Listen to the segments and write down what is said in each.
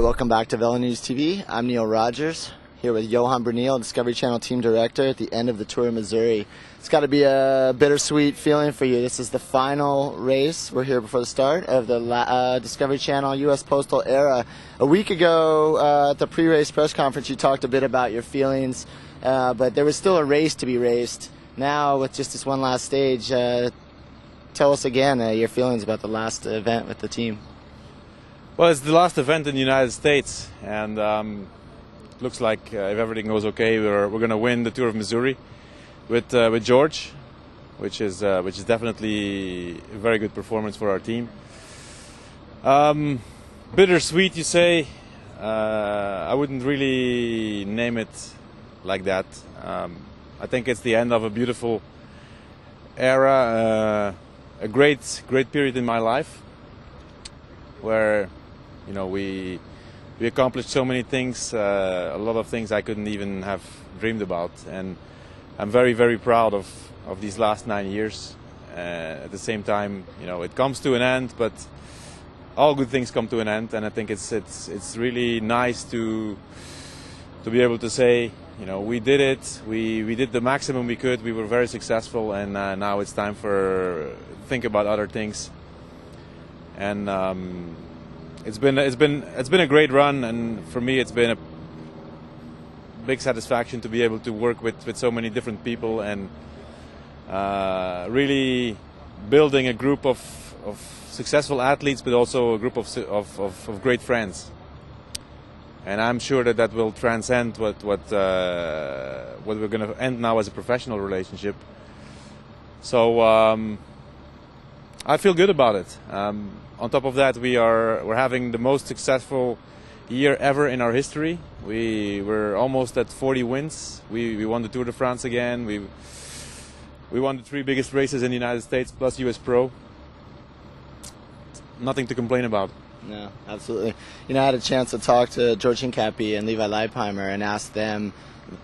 welcome back to Velo News TV. I'm Neil Rogers, here with Johan Bruyneel, Discovery Channel Team Director at the end of the Tour of Missouri. It's got to be a bittersweet feeling for you. This is the final race. We're here before the start of the Discovery Channel U.S. Postal era. A week ago at the pre-race press conference, you talked a bit about your feelings, but there was still a race to be raced. Now, with just this one last stage, tell us again your feelings about the last event with the team. Well, it's the last event in the United States, and looks like if everything goes okay, we're going to win the Tour of Missouri with George, which is definitely a very good performance for our team. Bittersweet, you say? I wouldn't really name it like that. I think it's the end of a beautiful era, a great period in my life, where we accomplished so many things, a lot of things I couldn't even have dreamed about, and I'm very, very proud of these last 9 years. At the same time, it comes to an end, but all good things come to an end, and I think it's really nice to be able to say, we did it, we did the maximum we could, we were very successful, and now it's time for think about other things. And it's been a great run, and for me it's been a big satisfaction to be able to work with so many different people, and really building a group of successful athletes, but also a group of great friends. And I'm sure that will transcend what we're going to end now as a professional relationship. So I feel good about it. On top of that, we're having the most successful year ever in our history. We were almost at 40 wins. We won the Tour de France again. We won the 3 biggest races in the United States plus US Pro. Nothing to complain about. No, absolutely. I had a chance to talk to George Hincapie and Levi Leipheimer and ask them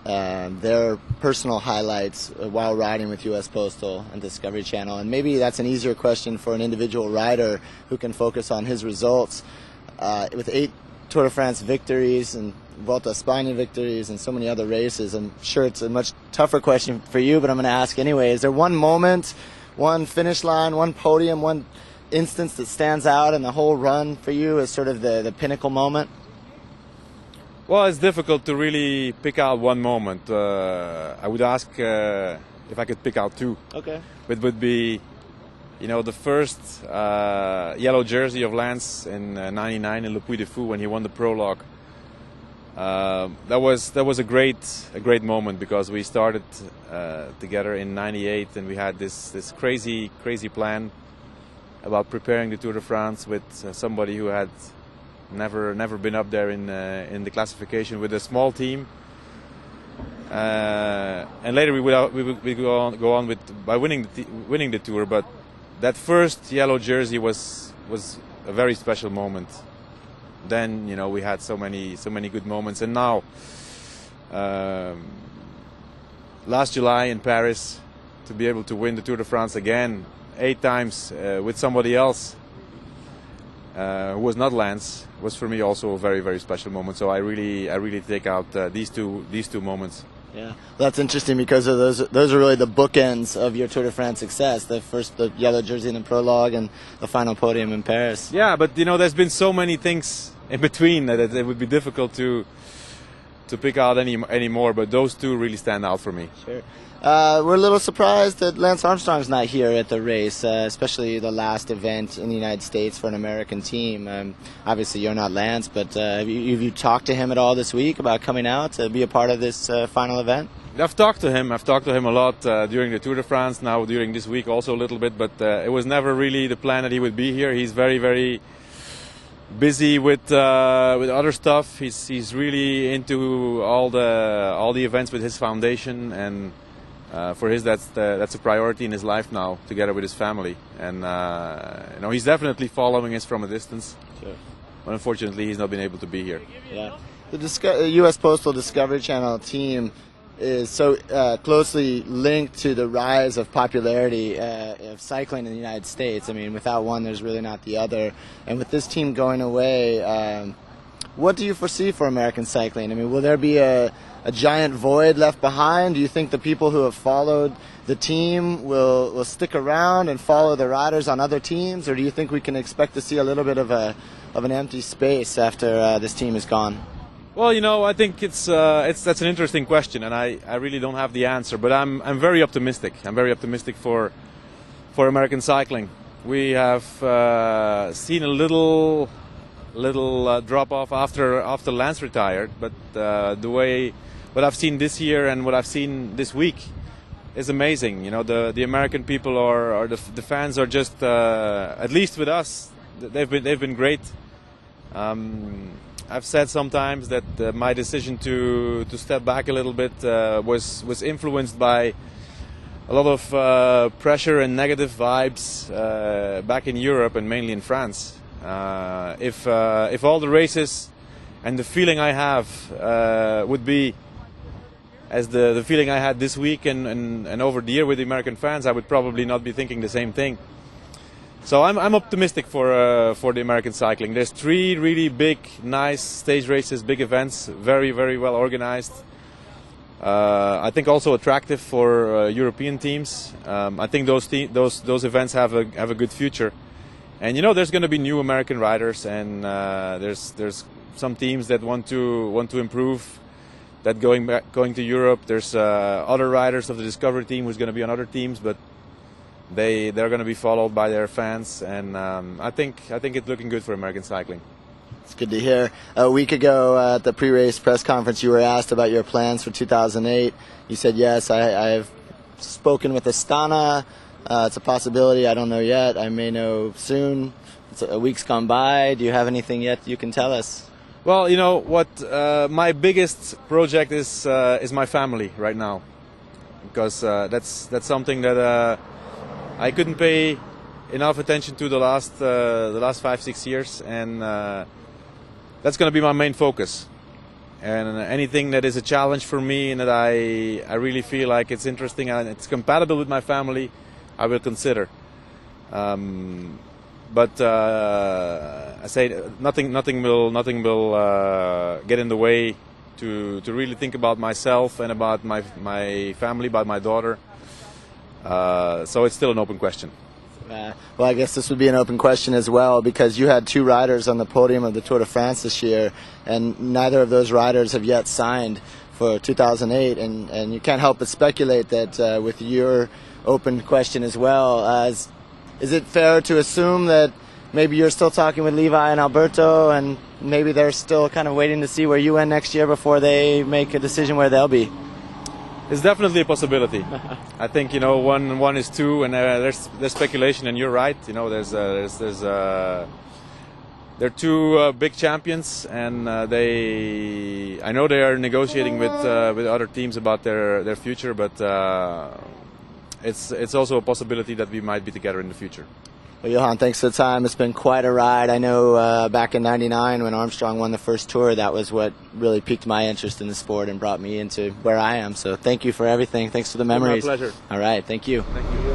their personal highlights while riding with U.S. Postal and Discovery Channel. And maybe that's an easier question for an individual rider who can focus on his results. With 8 Tour de France victories and Volta a España victories and so many other races, I'm sure it's a much tougher question for you, but I'm going to ask anyway. Is there one moment, one finish line, one podium, one instance that stands out in the whole run for you as sort of the pinnacle moment? Well, it's difficult to really pick out one moment. I would ask if I could pick out 2. Okay. It would be, the first yellow jersey of Lance in '99 in Le Puy de Fou when he won the prologue. That was a great moment, because we started together in '98, and we had this crazy plan about preparing the Tour de France with somebody who had never been up there in the classification with a small team, and later we would go on by winning the Tour. But that first yellow jersey was a very special moment. Then we had so many good moments, and now last July in Paris, to be able to win the Tour de France again 8 times with somebody else who was not Lance, was for me also a very, very special moment. So I really take out these two moments. Yeah, well, that's interesting, because of those are really the bookends of your Tour de France success. The yellow jersey in the prologue, and the final podium in Paris. Yeah, but there's been so many things in between that it would be difficult to pick out any more. But those 2 really stand out for me. Sure. We're a little surprised that Lance Armstrong's not here at the race, especially the last event in the United States for an American team. Obviously, you're not Lance, but have you talked to him at all this week about coming out to be a part of this final event? I've talked to him a lot during the Tour de France, now during this week also a little bit, but it was never really the plan that he would be here. He's very, very busy with other stuff. He's really into all the events with his foundation, and for that's a priority in his life now, together with his family. And he's definitely following us from a distance. Sure. But unfortunately, he's not been able to be here. Yeah, the U.S. Postal Discovery Channel team is so closely linked to the rise of popularity of cycling in the United States. I mean, without one, there's really not the other. And with this team going away, What do you foresee for American cycling? I mean, will there be a giant void left behind? Do you think the people who have followed the team will stick around and follow the riders on other teams, or do you think we can expect to see a little bit of an empty space after this team is gone? Well, you know, I think that's an interesting question, and I really don't have the answer. But I'm very optimistic. I'm very optimistic for American cycling. We have seen a little drop off after Lance retired, but what I've seen this year and what I've seen this week is amazing. You know, the American people or the fans are just at least with us, they've been great. I've said sometimes that my decision to step back a little bit was influenced by a lot of pressure and negative vibes back in Europe and mainly in France. If all the races and the feeling I have would be as the feeling I had this week and over the year with the American fans, I would probably not be thinking the same thing. So I'm optimistic for the American cycling. There's 3 really big, nice stage races, big events, very, very well organized. I think also attractive for European teams. I think those events have a good future. And you know, there's going to be new American riders, and there's some teams that want to improve. That going to Europe. There's other riders of the Discovery team who's going to be on other teams, but they're going to be followed by their fans, and I think it's looking good for American cycling. It's good to hear. A week ago at the pre-race press conference, you were asked about your plans for 2008. You said, yes, I've spoken with Astana. It's a possibility. I don't know yet. I may know soon. A week's gone by. Do you have anything yet you can tell us? Well, you know what? My biggest project is my family right now, because that's something that I couldn't pay enough attention to the last 5-6 years, and that's going to be my main focus. And anything that is a challenge for me and that I really feel like it's interesting and it's compatible with my family, I will consider. But I say nothing will get in the way to really think about myself and about my family, about my daughter. So it's still an open question. Well, I guess this would be an open question as well, because you had 2 riders on the podium of the Tour de France this year, and neither of those riders have yet signed for 2008, and you can't help but speculate that with your open question as well, is it fair to assume that maybe you're still talking with Levi and Alberto, and maybe they're still kind of waiting to see where you end next year before they make a decision where they'll be? It's definitely a possibility. I think, you know, one is 2, and there's speculation, and you're right. You know, they're 2 big champions, and I know they are negotiating with other teams about their future, but it's also a possibility that we might be together in the future. Well, Johan, thanks for the time. It's been quite a ride. I know back in '99 when Armstrong won the first Tour, that was what really piqued my interest in the sport and brought me into where I am. So thank you for everything. Thanks for the memories. My pleasure. All right, thank you. Thank you.